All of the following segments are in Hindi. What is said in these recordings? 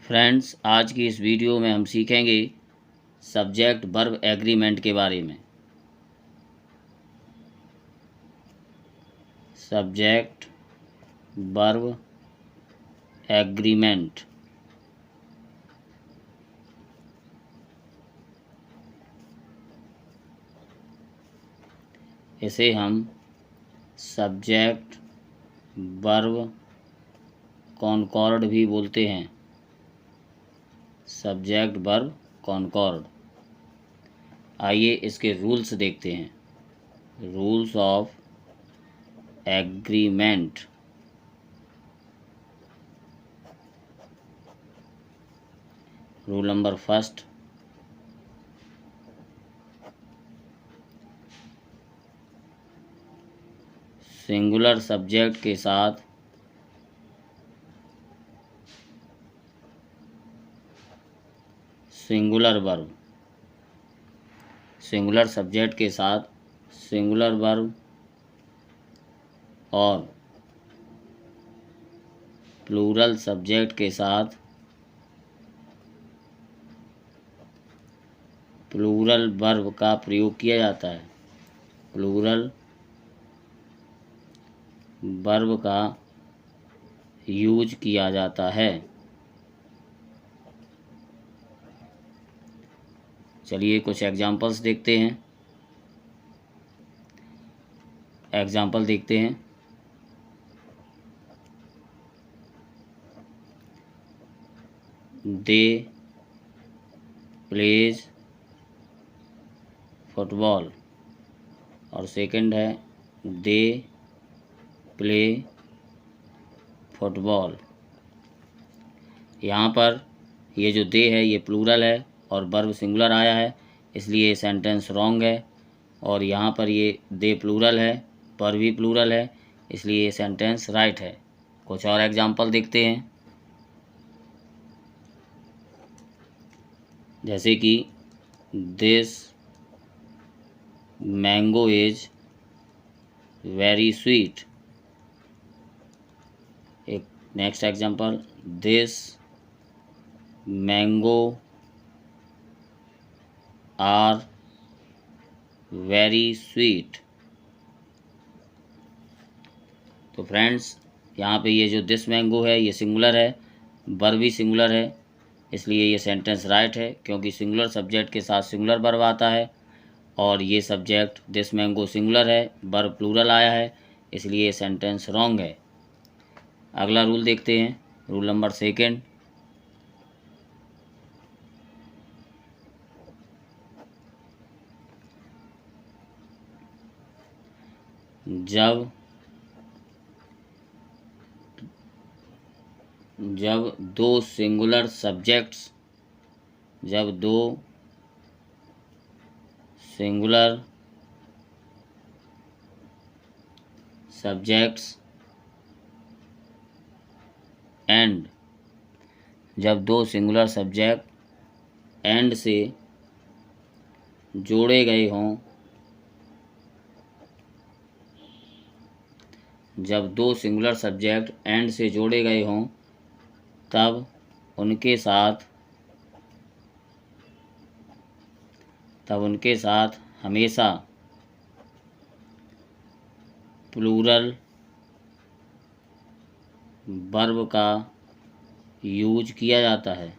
फ्रेंड्स, आज की इस वीडियो में हम सीखेंगे सब्जेक्ट वर्ब एग्रीमेंट के बारे में। Subject verb agreement. इसे हम सब्जेक्ट वर्ब कॉनकॉर्ड भी बोलते हैं। Subject verb concord. आइए इसके रूल्स देखते हैं। Rules of agreement. Rule number first, singular subject के साथ सिंगुलर वर्ब। सिंगुलर सब्जेक्ट के साथ सिंगुलर वर्ब और प्लूरल सब्जेक्ट के साथ प्लूरल वर्ब का प्रयोग किया जाता है। प्लूरल वर्ब का यूज किया जाता है। चलिए कुछ एग्जाम्पल्स देखते हैं। एग्जाम्पल देखते हैं। दे प्लेज फुटबॉल और सेकंड है दे प्ले फुटबॉल। यहाँ पर ये जो दे है ये प्लूरल है और वर्ब सिंगुलर आया है, इसलिए ये सेंटेंस रॉन्ग है। और यहाँ पर ये दे प्लूरल है, वर्ब भी प्लूरल है, इसलिए ये सेंटेंस राइट है। कुछ और एग्जाम्पल देखते हैं। जैसे कि this mango is very sweet. एक next example, this mango are very sweet. तो फ्रेंड्स, यहाँ पे ये जो दिस मैंगो है ये सिंगुलर है, वर्ब भी सिंगुलर है, इसलिए ये सेंटेंस राइट है, क्योंकि सिंगुलर सब्जेक्ट के साथ सिंगुलर वर्ब आता है और ये सब्जेक्ट दिस मैंगो सिंगुलर है, वर्ब प्लूरल आया है, इसलिए ये सेंटेंस रॉन्ग है। अगला रूल देखते हैं। रूल नंबर सेकंड, जब दो सिंगुलर सब्जेक्ट्स एंड जब दो सिंगुलर सब्जेक्ट एंड से जोड़े गए हों, जब दो सिंगुलर सब्जेक्ट एंड से जोड़े गए हों तब उनके साथ हमेशा प्लूरल वर्ब का यूज किया जाता है।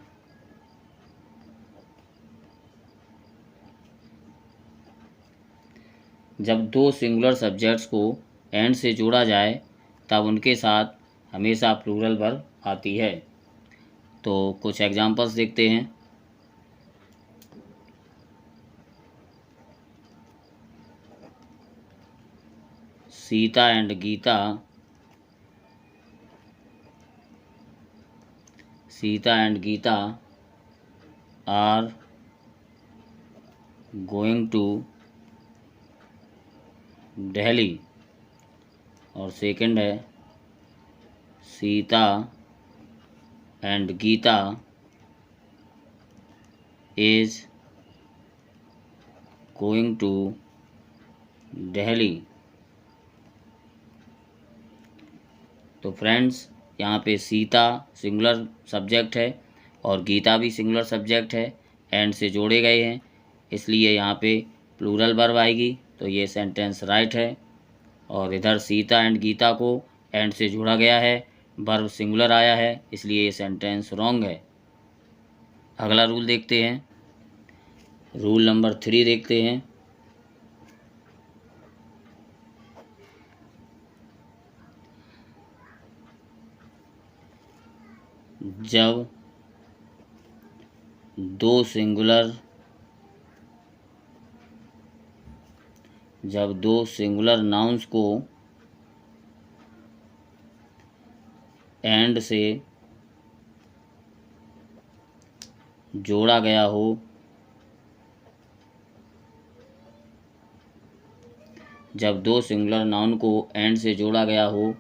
जब दो सिंगुलर सब्जेक्ट्स को एंड से जोड़ा जाए तब उनके साथ हमेशा प्लूरल वर्ब आती है। तो कुछ एग्जांपल्स देखते हैं। Sita and Gita are going to Delhi. और सेकंड है Sita and Gita is going to Delhi. तो फ्रेंड्स यहाँ पे सीता सिंगुलर सब्जेक्ट है और गीता भी सिंगुलर सब्जेक्ट है, एंड से जोड़े गए हैं, इसलिए यहाँ पे प्लूरल वर्ब आएगी। तो ये सेंटेंस राइट है। और इधर सीता एंड गीता को एंड से जोड़ा गया है, वर्ब सिंगुलर आया है, इसलिए ये सेंटेंस रॉन्ग है। अगला रूल देखते हैं, रूल नंबर 3 देखते हैं। जब दो सिंगुलर नाउन्स को एंड से जोड़ा गया हो जब दो सिंगुलर नाउन को एंड से जोड़ा गया हो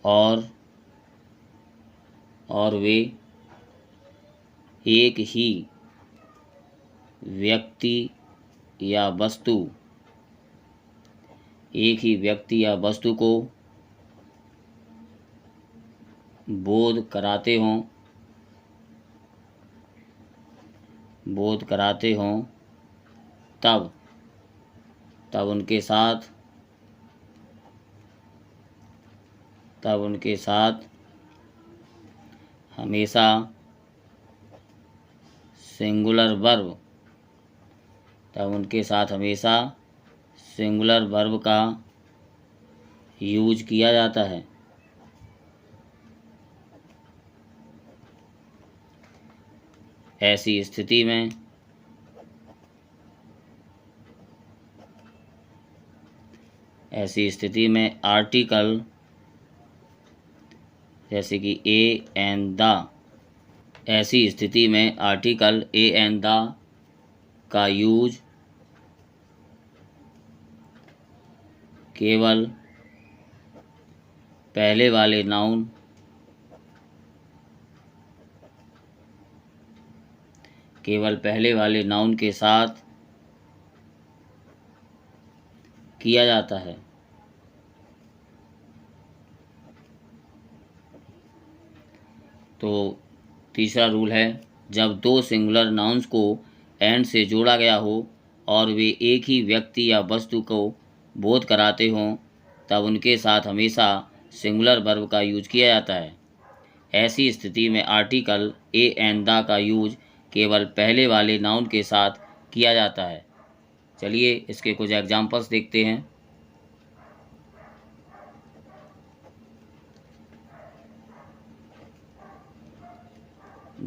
और वे एक ही व्यक्ति या वस्तु को बोध कराते हों तब उनके साथ हमेशा सिंगुलर वर्ब का यूज किया जाता है। ऐसी स्थिति में आर्टिकल जैसे कि ए एंड द का यूज केवल पहले वाले नाउन के साथ किया जाता है। तो तीसरा रूल है, जब दो सिंगुलर नाउन्स को एंड से जोड़ा गया हो और वे एक ही व्यक्ति या वस्तु को बोध कराते हों तब उनके साथ हमेशा सिंगुलर वर्ब का यूज किया जाता है। ऐसी स्थिति में आर्टिकल ए एंड द का यूज केवल पहले वाले नाउन के साथ किया जाता है। चलिए इसके कुछ एग्जाम्पल्स देखते हैं।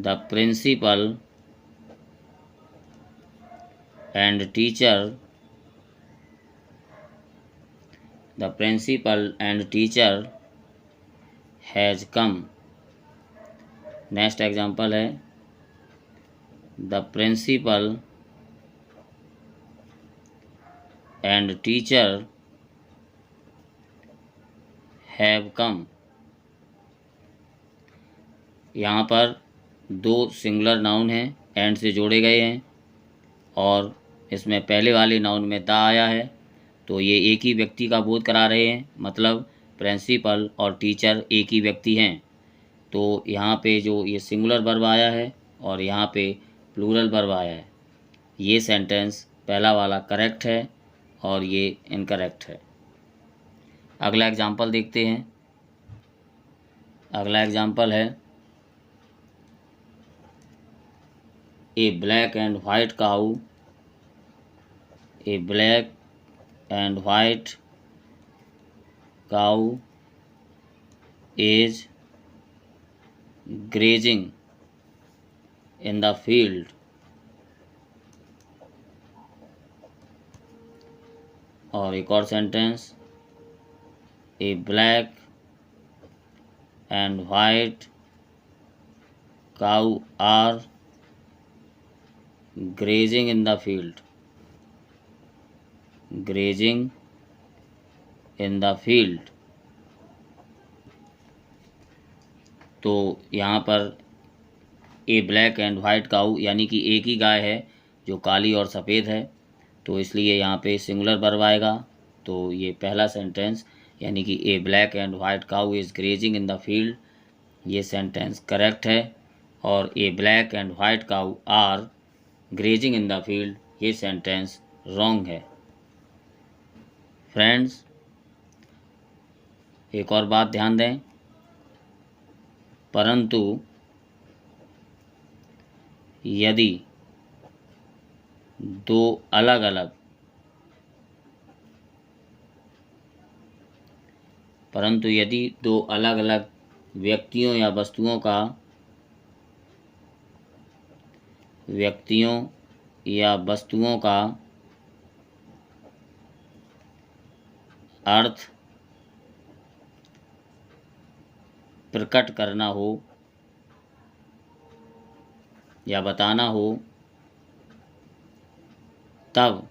The principal and teacher has come. Next example है, the principal and teacher have come. यहाँ पर दो सिंगुलर नाउन हैं, एंड से जोड़े गए हैं और इसमें पहले वाले नाउन में द आया है, तो ये एक ही व्यक्ति का बोध करा रहे हैं, मतलब प्रिंसिपल और टीचर एक ही व्यक्ति हैं। तो यहाँ पे जो ये सिंगुलर वर्ब आया है और यहाँ पे प्लूरल वर्ब आया है, ये सेंटेंस पहला वाला करेक्ट है और ये इनकरेक्ट है। अगला एग्जाम्पल देखते हैं। अगला एग्जाम्पल है, A black and white cow is grazing in the field. और एक और sentence, A black and white cow are grazing in the field. तो यहाँ पर ए ब्लैक एंड वाइट काऊ यानी कि एक ही गाय है जो काली और सफ़ेद है, तो इसलिए यहाँ पे सिंगुलर वर्ब आएगा। तो ये पहला सेंटेंस यानी कि a black and white cow is grazing in the field, ये सेंटेंस करेक्ट है। और a black and white cow are grazing in the field, ये सेंटेंस रॉन्ग है। फ्रेंड्स, एक और बात ध्यान दें, परंतु यदि दो अलग अलग व्यक्तियों या वस्तुओं का अर्थ प्रकट करना हो या बताना हो, तब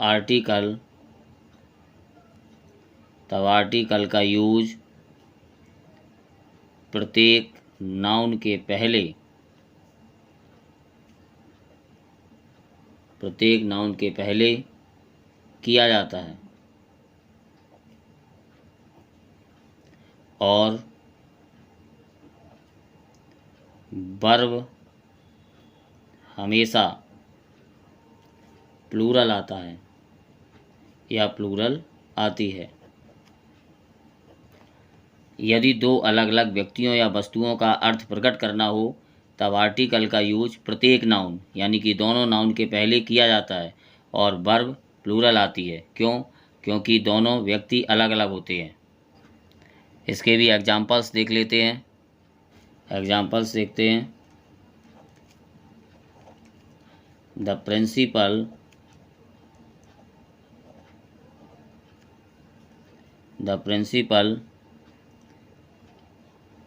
आर्टिकल का यूज प्रत्येक नाउन के पहले किया जाता है और वर्ब हमेशा प्लूरल आता है या प्लूरल आती है। यदि दो अलग अलग व्यक्तियों या वस्तुओं का अर्थ प्रकट करना हो तब आर्टिकल का यूज प्रत्येक नाउन यानी कि दोनों नाउन के पहले किया जाता है और वर्ब प्लूरल आती है। क्यों? क्योंकि दोनों व्यक्ति अलग अलग होते हैं। इसके भी एग्जाम्पल्स देख लेते हैं। एग्जाम्पल्स देखते हैं। The principal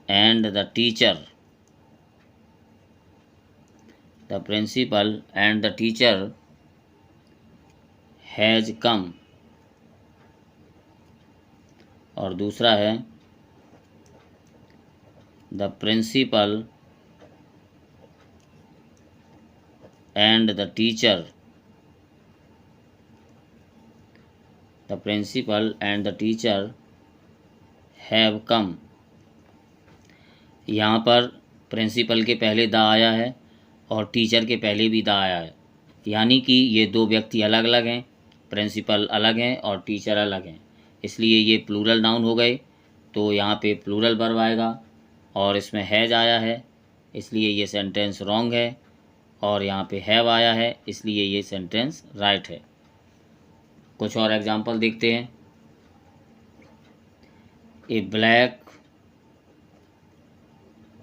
and the teacher. The principal and the teacher has come. और दूसरा है the principal and the teacher. The principal and the teacher have come. यहाँ पर प्रिंसिपल के पहले द आया है और टीचर के पहले भी द आया है, यानी कि ये दो व्यक्ति अलग अलग हैं, प्रिंसिपल अलग हैं और टीचर अलग हैं, इसलिए ये प्लूरल नाउन हो गए। तो यहाँ पे प्लूरल वर्ब आएगा और इसमें हैज आया है, इसलिए ये सेंटेंस रॉन्ग है। और यहाँ पे हैव आया है, इसलिए ये सेंटेंस राइट है। कुछ और एग्जाम्पल देखते हैं। ए black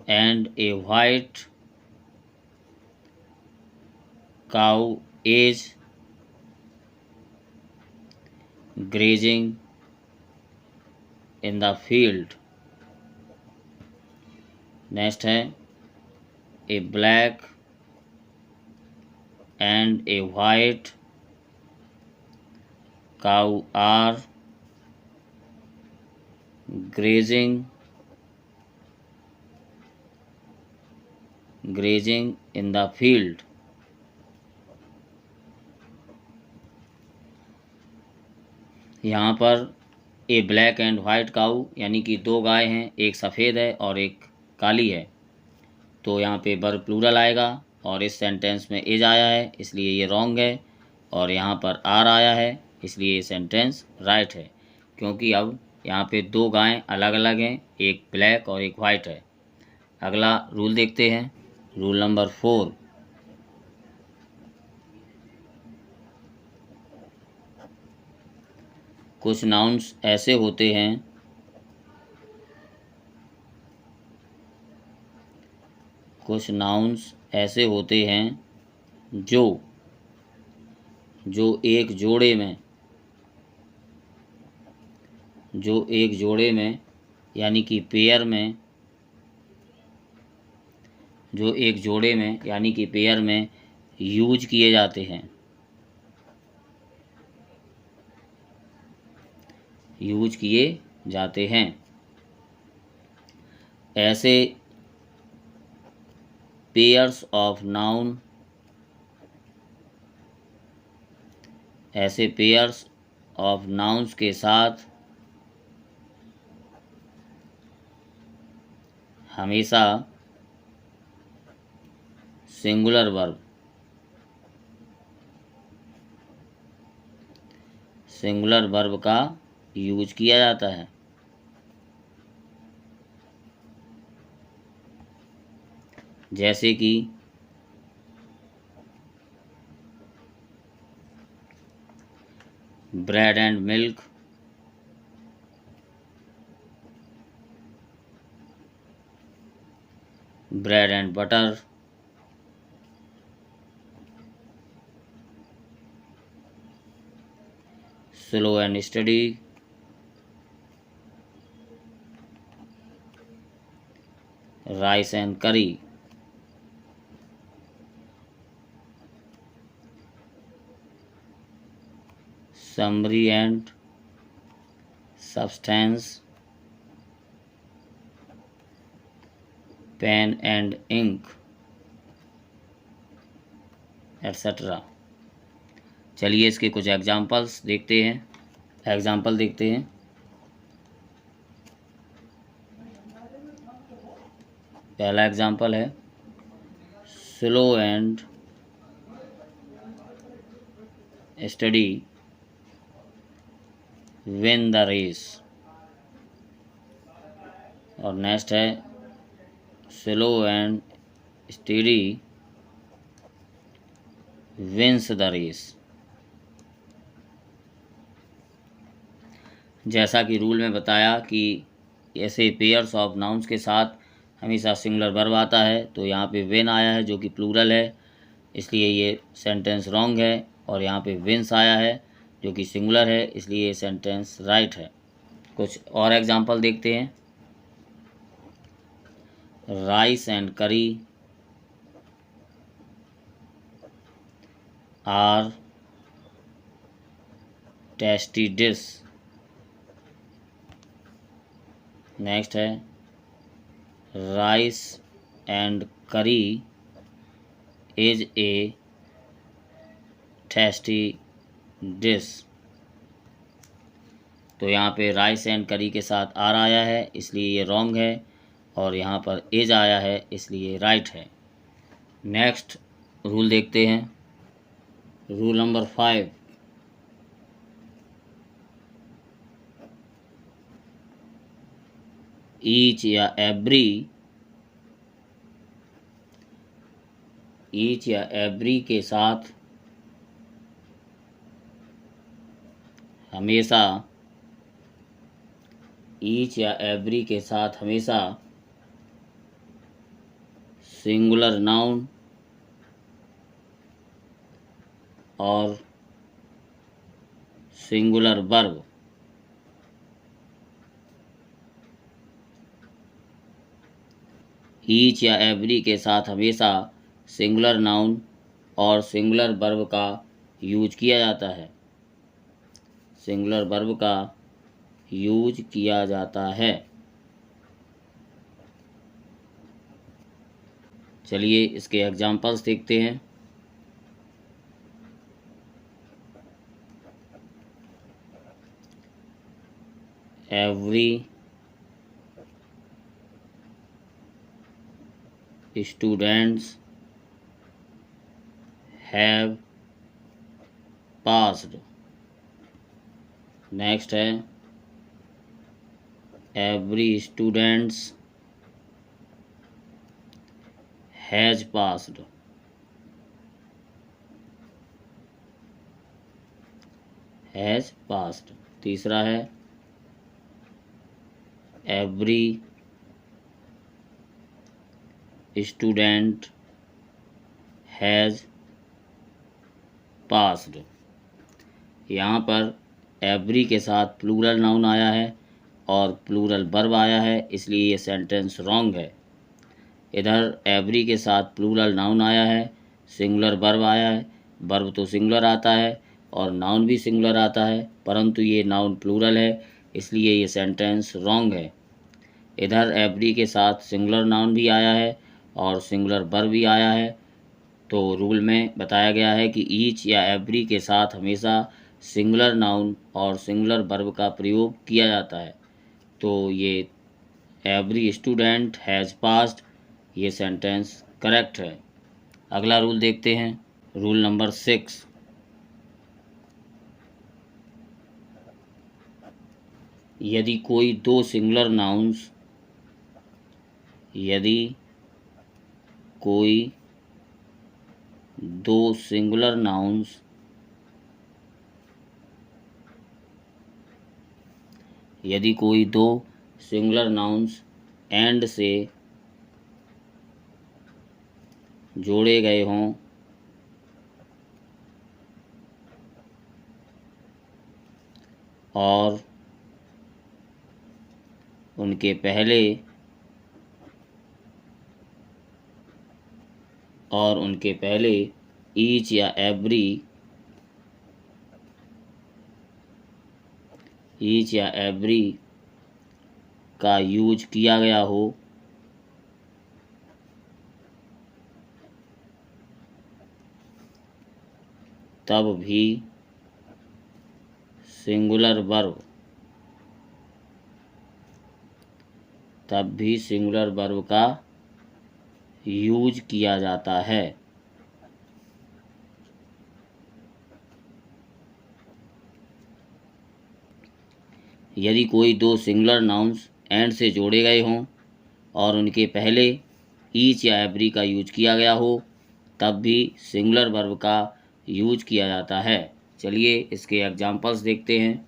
and a white cow is grazing in the field. Next है a black and a white cow are grazing in the field. यहाँ पर ए ब्लैक एंड वाइट काऊ यानी कि दो गाय हैं, एक सफ़ेद है और एक काली है, तो यहाँ पे वर्ब प्लूरल आएगा और इस सेंटेंस में इज आया है, इसलिए ये रॉन्ग है। और यहाँ पर आर आया है, इसलिए ये सेंटेंस राइट है, क्योंकि अब यहाँ पे दो गायें अलग अलग हैं, एक ब्लैक और एक वाइट है। अगला रूल देखते हैं, रूल नंबर 4। कुछ नाउन्स ऐसे होते हैं जो एक जोड़े में यानी कि पेयर में यूज किए जाते हैं। ऐसे पेयर्स ऑफ नाउन्स के साथ हमेशा सिंगुलर वर्ब का यूज किया जाता है। जैसे कि bread and milk, bread and butter, slow and study, rice and करी, summary and substance, pen and ink, etc. चलिए इसके कुछ एग्जाम्पल्स देखते हैं। एग्जाम्पल देखते हैं। पहला एग्जाम्पल है slow and study win the race. और नेक्स्ट है slow and study wins the race. जैसा कि रूल में बताया कि ऐसे पेयर्स ऑफ नाउन्स के साथ हमेशा सिंगुलर वर्ब आता है, तो यहाँ पे विन आया है जो कि प्लूरल है, इसलिए ये सेंटेंस रॉन्ग है। और यहाँ पे विंस आया है जो कि सिंगुलर है, इसलिए ये सेंटेंस राइट है। कुछ और एग्जांपल देखते हैं। राइस एंड करी आर टेस्टी डिश। नेक्स्ट है राइस एंड करी इज ए टेस्टी डिश। तो यहाँ पे राइस एंड करी के साथ आर आया है, इसलिए ये रॉन्ग है, और यहाँ पर इज आया है, इसलिए राइट है। नेक्स्ट रूल देखते हैं। रूल नंबर 5, ईच या एवरी के साथ हमेशा सिंगुलर नाउन और सिंगुलर वर्ब ईच या एवरी के साथ हमेशा सिंगुलर नाउन और सिंगुलर वर्ब का यूज किया जाता है। सिंगुलर वर्ब का यूज किया जाता है। चलिए इसके एग्जाम्पल्स देखते हैं। Every students have passed. Next है एवरी स्टूडेंट्स हैज पास्ड। तीसरा है एवरी स्टूडेंट हैज पास्ड। यहाँ पर एवरी के साथ प्लूरल नाउन आया है और प्लूरल वर्ब आया है, इसलिए ये सेंटेंस रॉन्ग है। इधर एवरी के साथ प्लूरल नाउन आया है, सिंगुलर वर्ब आया है। वर्ब तो सिंगुलर आता है और नाउन भी सिंगुलर आता है, परंतु ये नाउन प्लूरल है, इसलिए ये सेंटेंस रॉन्ग है। इधर एवरी के साथ सिंगुलर नाउन भी आया है और सिंगुलर वर्ब भी आया है। तो रूल में बताया गया है कि ईच या एवरी के साथ हमेशा सिंगुलर नाउन और सिंगुलर वर्ब का प्रयोग किया जाता है। तो ये एवरी स्टूडेंट हैज़ पास्ड, ये सेंटेंस करेक्ट है। अगला रूल देखते हैं, रूल नंबर 6। यदि कोई दो सिंगुलर नाउन्स यदि कोई दो सिंगुलर नाउन्स यदि कोई दो सिंगुलर नाउन्स एंड से जोड़े गए हों और उनके पहले ईच या एवरी का यूज किया गया हो, तब भी सिंगुलर वर्ब का यूज किया जाता है। यदि कोई दो सिंगुलर नाउन्स एंड से जोड़े गए हों और उनके पहले ईच या एवरी का यूज किया गया हो, तब भी सिंगुलर वर्ब का यूज किया जाता है। चलिए इसके एग्जाम्पल्स देखते हैं।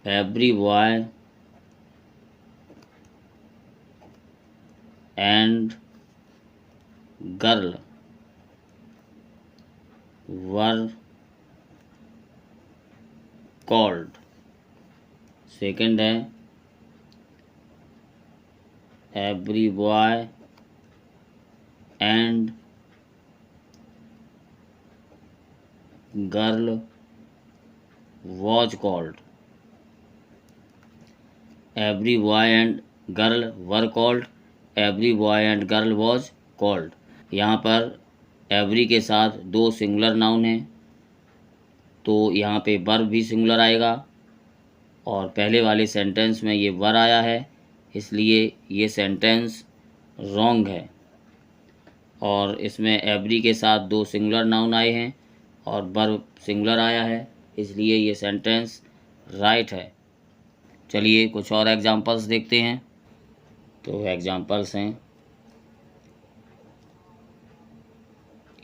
Every boy and girl were called. Second है every boy and girl was called. Every boy and girl were called, every boy and girl was called. यहाँ पर एवरी के साथ दो सिंगुलर नाउन हैं, तो यहाँ पे वर्ब भी सिंगुलर आएगा और पहले वाले सेंटेंस में ये वर आया है, इसलिए ये सेंटेंस रॉन्ग है। और इसमें एवरी के साथ दो सिंगुलर नाउन आए हैं और वर्ब सिंगुलर आया है, इसलिए ये सेंटेंस राइट है। चलिए कुछ और एग्जांपल्स देखते हैं। तो एग्जांपल्स हैं,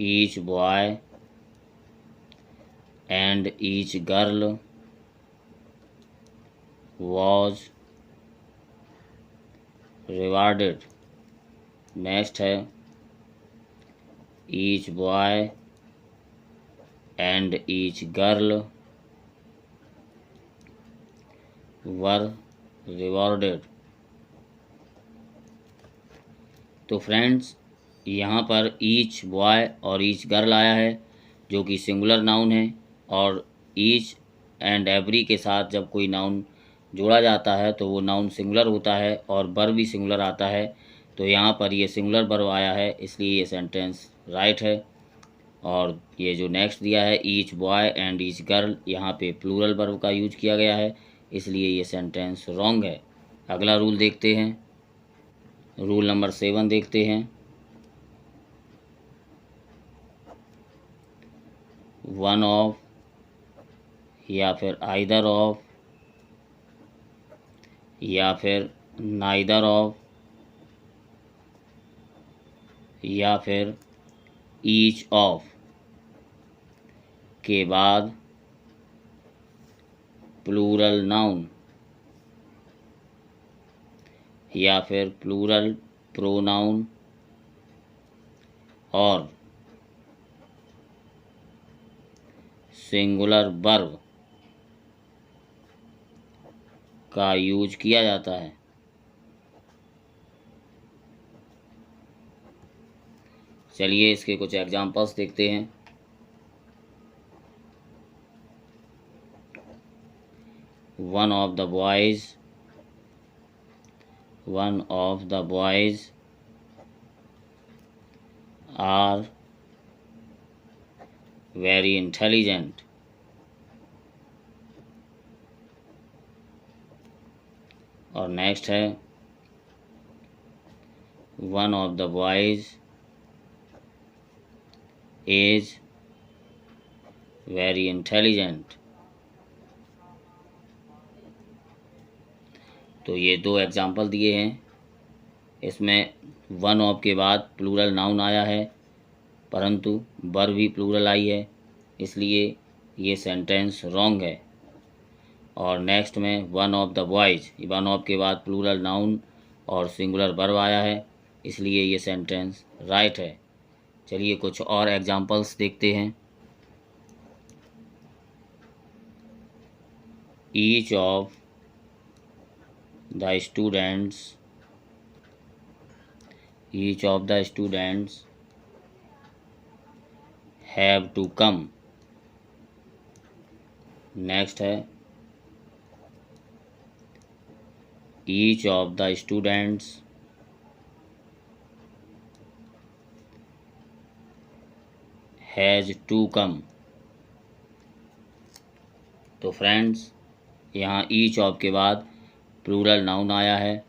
each boy and each girl was rewarded. Next है each boy and each girl were rewarded. तो फ्रेंड्स यहाँ पर ईच बॉय और ईच गर्ल आया है जो कि सिंगुलर नाउन है, और ईच एंड एवरी के साथ जब कोई नाउन जोड़ा जाता है तो वो नाउन सिंगुलर होता है और वर्ब भी सिंगुलर आता है। तो यहाँ पर ये सिंगुलर वर्ब आया है, इसलिए ये सेंटेंस राइट है। और ये जो नेक्स्ट दिया है each boy and each girl, यहाँ पे प्लूरल वर्ब का यूज किया गया है, इसलिए ये सेंटेंस रॉन्ग है। अगला रूल देखते हैं, रूल नंबर 7 देखते हैं। वन ऑफ या फिर आइदर ऑफ या फिर नाइदर ऑफ या फिर ईच ऑफ के बाद प्लूरल नाउन या फिर प्लूरल प्रोनाउन और सिंगुलर वर्ब का यूज किया जाता है। चलिए इसके कुछ एग्जांपल्स देखते हैं। One of the boys are very intelligent. और नेक्स्ट है one of the boys is very intelligent. तो ये दो एग्जाम्पल दिए हैं। इसमें वन ऑफ के बाद प्लूरल नाउन आया है, परंतु वर्ब भी प्लूरल आई है, इसलिए ये सेंटेंस रॉन्ग है। और नेक्स्ट में one of the boys, one of के बाद प्लूरल नाउन और सिंगुलर वर्ब आया है, इसलिए ये सेंटेंस राइट है। चलिए कुछ और एग्जाम्पल्स देखते हैं। Each of the students have to come। Next है each of the students has to come। तो फ्रेंड्स, यहाँ each of के बाद प्लूरल नाउन आया है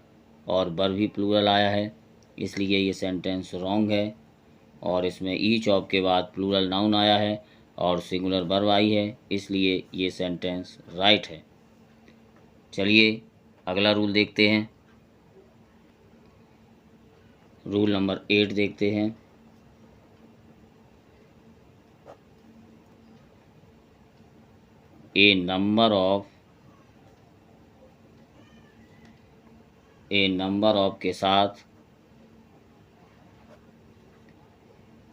और वर्ब भी प्लूरल आया है, इसलिए ये सेंटेंस रॉन्ग है। और इसमें ईच ऑफ के बाद प्लूरल नाउन आया है और सिंगुलर वर्ब आई है, इसलिए ये सेंटेंस राइट है। चलिए अगला रूल देखते हैं। रूल नंबर 8 देखते हैं। ए नंबर ऑफ के साथ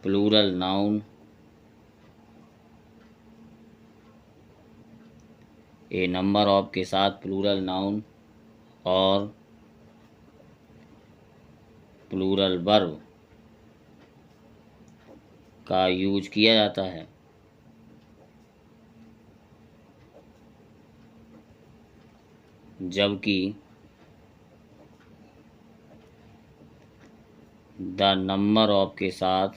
plural noun, a number of के साथ प्लूरल नाउन और प्लूरल वर्ब का यूज किया जाता है। जबकि द नंबर ऑफ के साथ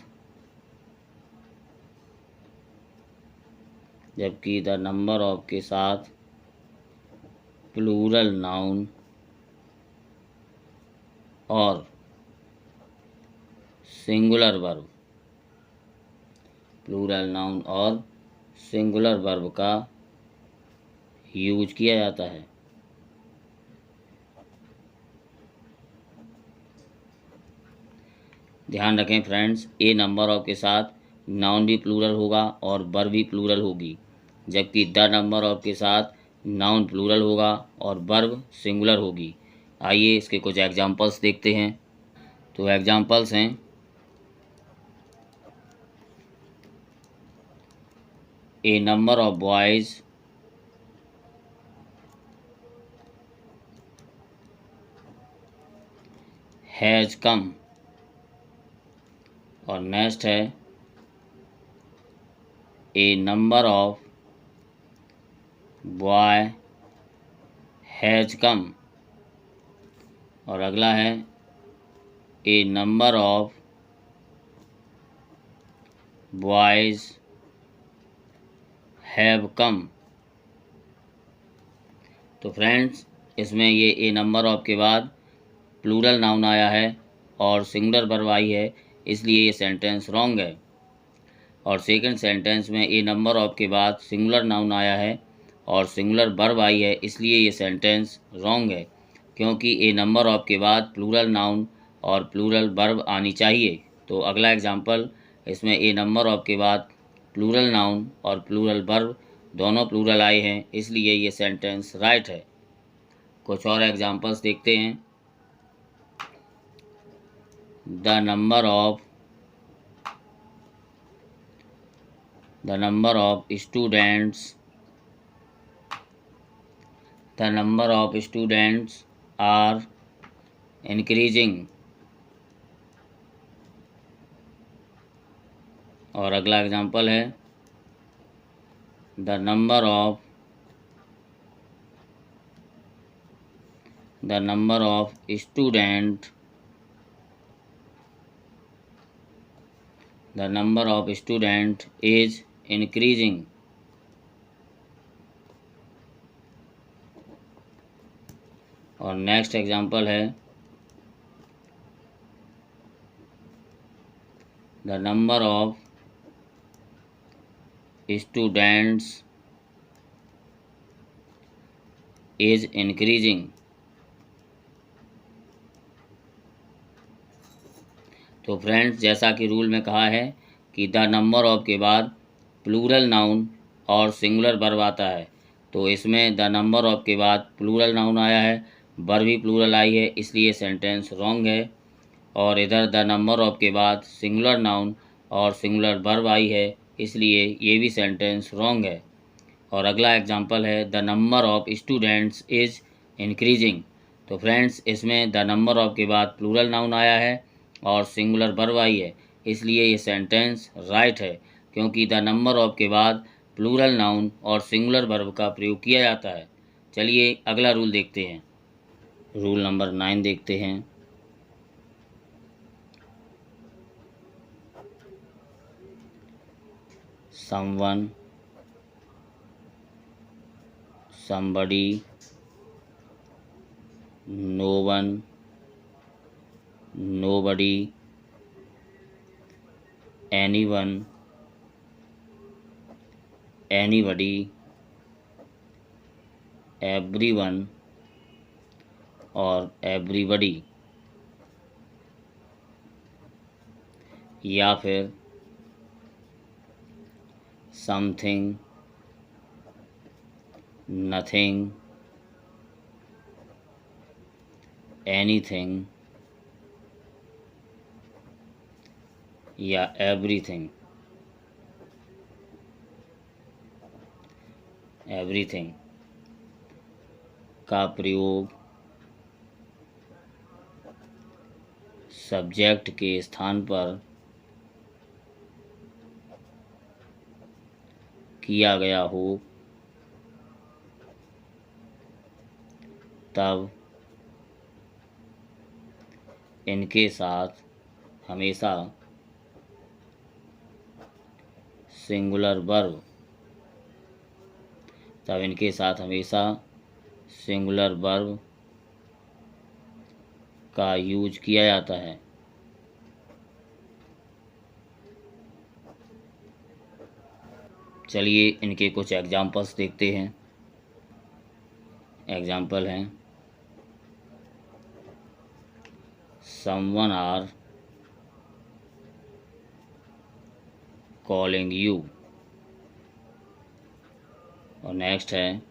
प्लूरल नाउन और सिंगुलर वर्ब का यूज किया जाता है। ध्यान रखें फ्रेंड्स, ए नंबर ऑफ के साथ नाउन भी प्लूरल होगा और वर्ब भी प्लूरल होगी, जबकि द नंबर ऑफ के साथ नाउन प्लूरल होगा और वर्ब सिंगुलर होगी। आइए इसके कुछ एग्जांपल्स देखते हैं। तो एग्जांपल्स हैं, a number of boys has come. और नेक्स्ट है a number of boy has come. और अगला है a number of boys have come. तो फ्रेंड्स, इसमें ये ए नंबर ऑफ के बाद प्लूरल नाउन आया है और सिंगुलर वर्ब आई है, इसलिए ये सेंटेंस रॉन्ग है। और सेकंड सेंटेंस में ए नंबर ऑफ के बाद सिंगुलर नाउन आया है और सिंगुलर वर्ब आई है, इसलिए ये सेंटेंस रॉन्ग है, क्योंकि ए नंबर ऑफ के बाद प्लूरल नाउन और प्लूरल वर्ब आनी चाहिए। तो अगला एग्जांपल, इसमें ए नंबर ऑफ के बाद प्लूरल नाउन और प्लूरल वर्ब दोनों प्लूरल आए हैं, इसलिए ये सेंटेंस राइट है। कुछ और एग्जांपल्स देखते हैं। The number of students are increasing. और अगला एग्जांपल है the number of student the number of student is increasing. और नेक्स्ट एग्जाम्पल है the number of students is increasing. तो फ्रेंड्स, जैसा कि रूल में कहा है कि द नंबर ऑफ के बाद प्लूरल नाउन और सिंगुलर वर्ब आता है, तो इसमें द नंबर ऑफ के बाद प्लूरल नाउन आया है, वर्ब भी प्लूरल आई है, इसलिए सेंटेंस रॉन्ग है। और इधर द नंबर ऑफ के बाद सिंगुलर नाउन और सिंगुलर वर्ब आई है, इसलिए ये भी सेंटेंस रॉन्ग है। और अगला एग्जांपल है the number of students is increasing. तो फ्रेंड्स, इसमें द नंबर ऑफ के बाद प्लूरल नाउन आया है और सिंगुलर वर्ब आई है, इसलिए ये सेंटेंस राइट है, क्योंकि द नंबर ऑफ के बाद प्लूरल नाउन और सिंगुलर वर्ब का प्रयोग किया जाता है। चलिए अगला रूल देखते हैं। रूल नंबर 9 देखते हैं। Someone, somebody, no one, nobody, anyone, anybody, everyone और everybody, या फिर something, nothing, anything या everything, everything का प्रयोग सब्जेक्ट के स्थान पर किया गया हो तब इनके साथ हमेशा सिंगुलर वर्ब का यूज किया जाता है। चलिए इनके कुछ एग्जाम्पल्स देखते हैं। एग्जाम्पल हैं someone are calling you। और नेक्स्ट है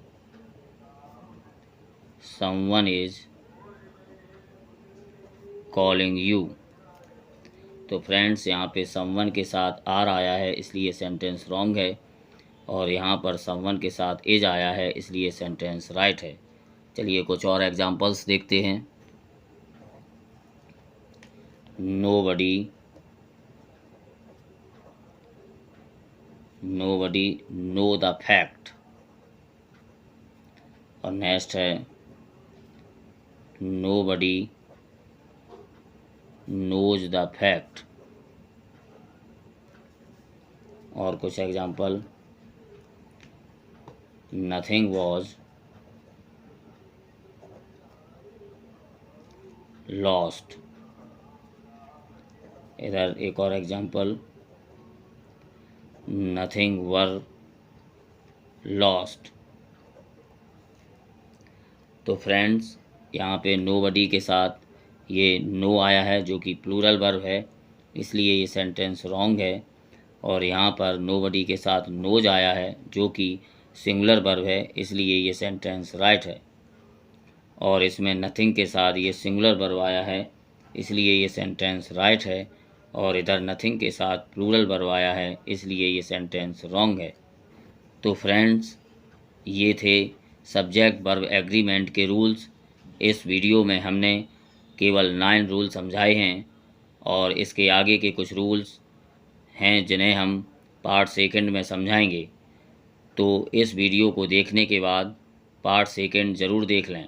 someone is calling you। तो फ्रेंड्स, यहाँ पे someone के साथ आर आया है, इसलिए सेंटेंस रॉन्ग है, और यहाँ पर someone के साथ इज आया है, इसलिए सेंटेंस राइट है। चलिए कुछ और एग्जाम्पल्स देखते हैं। nobody know the fact। और नेक्स्ट है nobody knows the fact। और कुछ एग्जाम्पल nothing was lost। इधर एक और एग्जाम्पल nothing were lost। तो फ्रेंड्स, यहाँ पे nobody के साथ ये नो आया है जो कि प्लूरल वर्ब है, इसलिए ये सेंटेंस रॉन्ग है। और यहाँ पर nobody के साथ नोज आया है जो कि सिंगुलर वर्ब है, इसलिए ये सेंटेंस राइट है। और इसमें नथिंग के साथ ये सिंगुलर वर्ब आया है, इसलिए ये सेंटेंस राइट है। और इधर नथिंग के साथ प्लूरल वर्ब आया है, इसलिए ये सेंटेंस रॉन्ग है। तो फ्रेंड्स, ये थे सब्जेक्ट वर्ब एग्रीमेंट के रूल्स। इस वीडियो में हमने केवल 9 रूल समझाए हैं, और इसके आगे के कुछ रूल्स हैं जिन्हें हम पार्ट सेकंड में समझाएंगे। तो इस वीडियो को देखने के बाद पार्ट सेकंड ज़रूर देख लें।